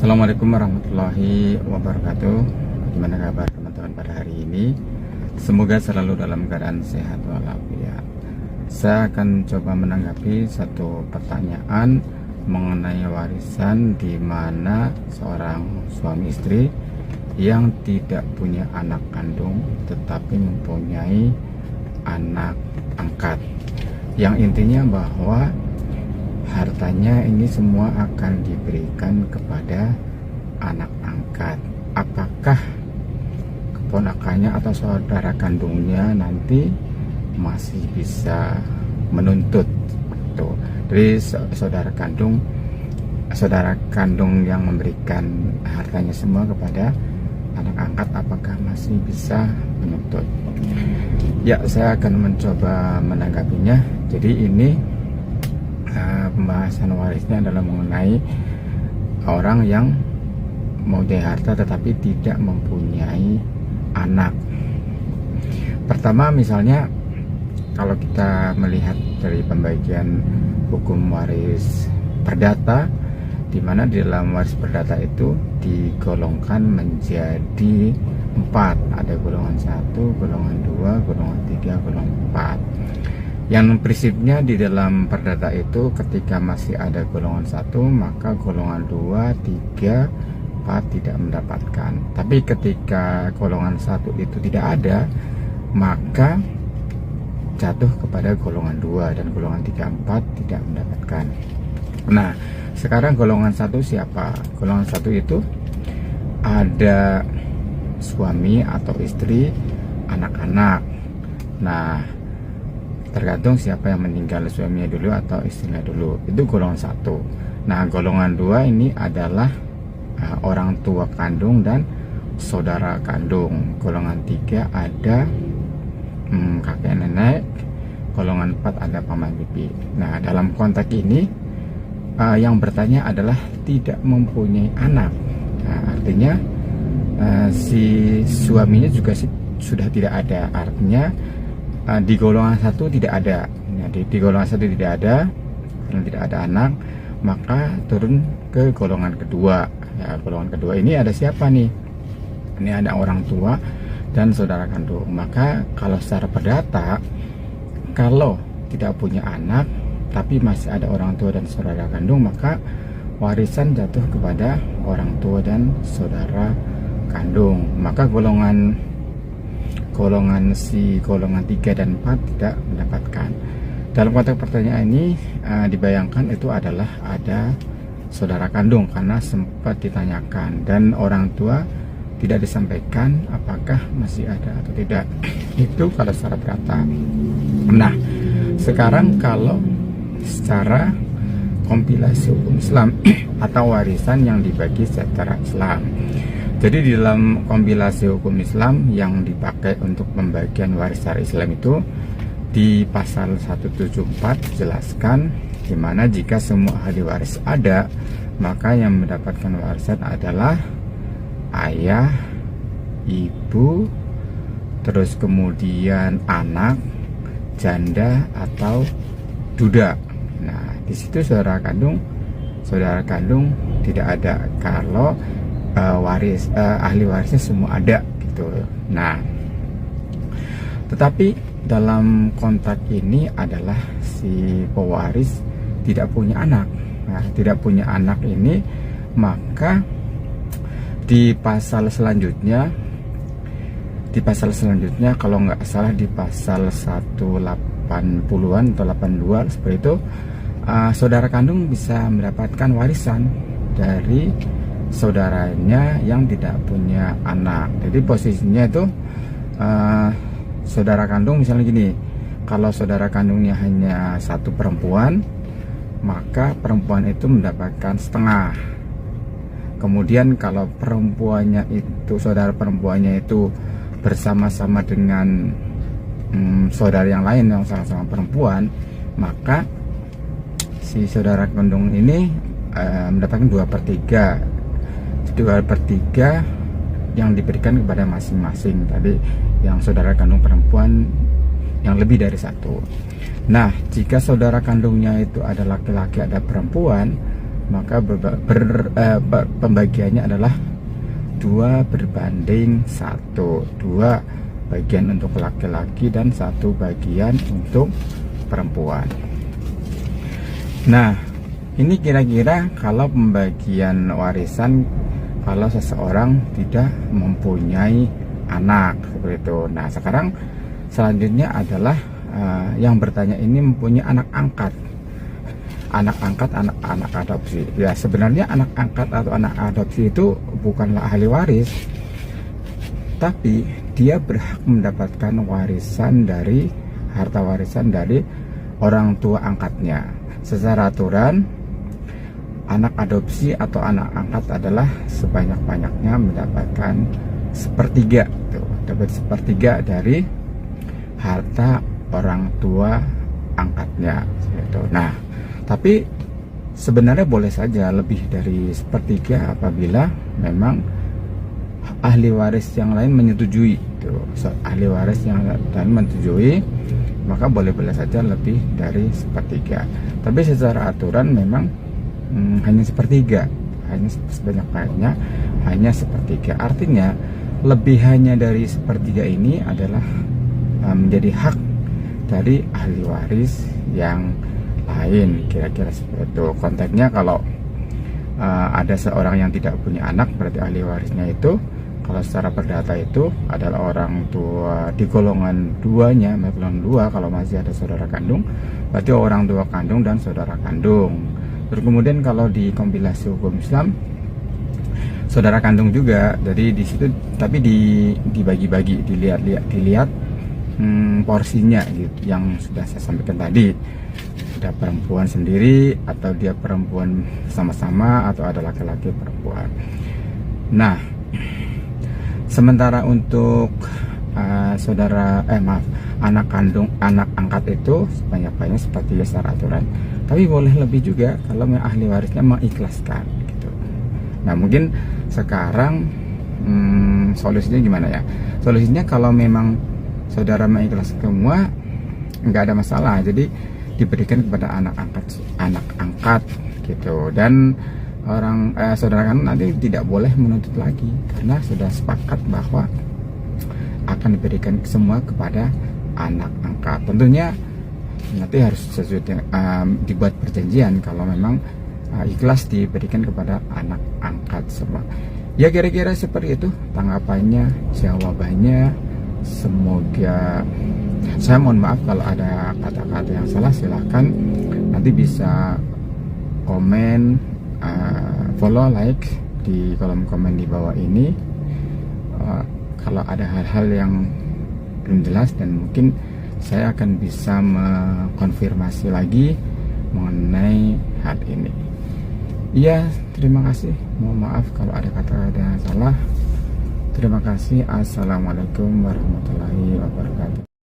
Assalamualaikum warahmatullahi wabarakatuh. Gimana kabar teman-teman pada hari ini? Semoga selalu dalam keadaan sehat walafiat. Saya akan coba menanggapi satu pertanyaan mengenai warisan di mana seorang suami istri yang tidak punya anak kandung tetapi mempunyai anak angkat. Yang intinya bahwa hartanya ini semua akan diberikan kepada anak angkat. Apakah keponakannya atau saudara kandungnya nanti masih bisa menuntut tuh. Jadi saudara kandung yang memberikan hartanya semua kepada anak angkat, apakah masih bisa menuntut? Ya, saya akan mencoba menanggapinya. Jadi ini pembahasan warisnya adalah mengenai orang yang mempunyai harta tetapi tidak mempunyai anak. Pertama, misalnya kalau kita melihat dari pembagian hukum waris perdata, di mana di dalam waris perdata itu digolongkan menjadi 4. Ada golongan 1, golongan 2, golongan 3, golongan 4. Yang prinsipnya di dalam perdata itu ketika masih ada golongan 1, maka golongan 2, 3, 4 tidak mendapatkan. Tapi ketika golongan 1 itu tidak ada, maka jatuh kepada golongan 2 dan golongan 3, 4 tidak mendapatkan. Nah, sekarang golongan 1 siapa? Golongan 1 itu ada suami atau istri, anak-anak. Nah, tergantung siapa yang meninggal, suaminya dulu atau istrinya dulu. Itu golongan 1. Nah, golongan 2 ini adalah orang tua kandung dan saudara kandung. Golongan 3 ada kakek nenek. Golongan 4 ada paman bibi. Nah, dalam konteks ini yang bertanya adalah tidak mempunyai anak. Nah, artinya si suaminya juga sudah tidak ada. Artinya di golongan 1 tidak ada. Nah, di golongan 1 tidak ada, karena tidak ada anak, maka turun ke golongan kedua. Ya, golongan kedua ini ada siapa nih? Ini ada orang tua dan saudara kandung. Maka kalau secara perdata, kalau tidak punya anak tapi masih ada orang tua dan saudara kandung, maka warisan jatuh kepada orang tua dan saudara kandung. Maka golongan 3 dan 4 tidak mendapatkan. Dalam konteks pertanyaan ini dibayangkan itu adalah ada saudara kandung karena sempat ditanyakan, dan orang tua tidak disampaikan apakah masih ada atau tidak. Itu kalau secara perdata. Nah, sekarang kalau secara kompilasi hukum Islam atau warisan yang dibagi secara Islam. Jadi di dalam kompilasi hukum Islam yang dipakai untuk pembagian waris secara Islam itu di pasal 174 dijelaskan di mana jika semua ahli waris ada, maka yang mendapatkan warisan adalah ayah, ibu, terus kemudian anak, janda atau duda. Nah, di situ saudara kandung tidak ada. Kalau ahli warisnya semua ada gitu. Nah, tetapi dalam konteks ini adalah si pewaris tidak punya anak. Nah, tidak punya anak ini, maka di pasal selanjutnya kalau nggak salah di pasal 180-an atau 82 seperti itu, saudara kandung bisa mendapatkan warisan dari saudaranya yang tidak punya anak. Jadi posisinya itu saudara kandung misalnya gini, kalau saudara kandungnya hanya 1 perempuan, maka perempuan itu mendapatkan setengah. Kemudian kalau saudara perempuannya itu bersama-sama dengan saudara yang lain yang sama-sama perempuan, maka si saudara kandung ini mendapatkan 2/3 yang diberikan kepada masing-masing tadi yang saudara kandung perempuan yang lebih dari 1. Nah, jika saudara kandungnya itu ada laki-laki ada perempuan, maka pembagiannya adalah 2:1. 2 bagian untuk laki-laki dan 1 bagian untuk perempuan. Nah, ini kira-kira kalau pembagian warisan kalau seseorang tidak mempunyai anak seperti itu. Nah, sekarang selanjutnya adalah yang bertanya ini mempunyai anak angkat. Anak angkat, anak adopsi. Ya, sebenarnya anak angkat atau anak adopsi itu bukanlah ahli waris, tapi dia berhak mendapatkan warisan dari harta warisan dari orang tua angkatnya. Secara aturan, anak adopsi atau anak angkat adalah sebanyak-banyaknya mendapatkan 1/3, dapat 1/3 dari harta orang tua angkatnya. Nah, tapi sebenarnya boleh saja lebih dari 1/3 apabila memang ahli waris yang lain menyetujui. Ahli waris yang lain menyetujui, maka boleh-boleh saja lebih dari 1/3. Tapi secara aturan memang hanya 1/3, hanya sebanyak-banyaknya hanya 1/3. Artinya lebih hanya dari 1/3 ini adalah menjadi hak dari ahli waris yang lain, kira-kira seperti itu. Konteksnya kalau ada seorang yang tidak punya anak, berarti ahli warisnya itu kalau secara perdata itu adalah orang tua di golongan 2-nya, golongan 2 kalau masih ada saudara kandung, berarti orang tua kandung dan saudara kandung. Terus kemudian kalau di kompilasi hukum Islam saudara kandung juga, jadi di situ tapi dibagi-bagi, dilihat porsinya gitu, yang sudah saya sampaikan tadi. Ada perempuan sendiri atau dia perempuan sama-sama atau ada laki-laki perempuan. Nah, sementara untuk anak kandung, anak angkat itu sebanyak-banyaknya seperti secara aturan. Tapi boleh lebih juga kalau ahli warisnya mengikhlaskan gitu. Nah, mungkin sekarang solusinya gimana ya? Solusinya kalau memang saudara mengikhlaskan semua, nggak ada masalah. Jadi diberikan kepada anak angkat gitu, dan orang saudara kan nanti tidak boleh menuntut lagi karena sudah sepakat bahwa akan diberikan semua kepada anak angkat. Tentunya nanti harus sesuai dibuat perjanjian kalau memang ikhlas diberikan kepada anak angkat semua. Ya, kira-kira seperti itu tanggapannya, jawabannya. Semoga, saya mohon maaf kalau ada kata-kata yang salah, silahkan nanti bisa komen, follow, like di kolom komen di bawah ini. Kalau ada hal-hal yang belum jelas dan mungkin saya akan bisa mengkonfirmasi lagi mengenai hal ini. Iya, terima kasih. Mohon maaf kalau ada kata-kata yang salah. Terima kasih. Assalamualaikum warahmatullahi wabarakatuh.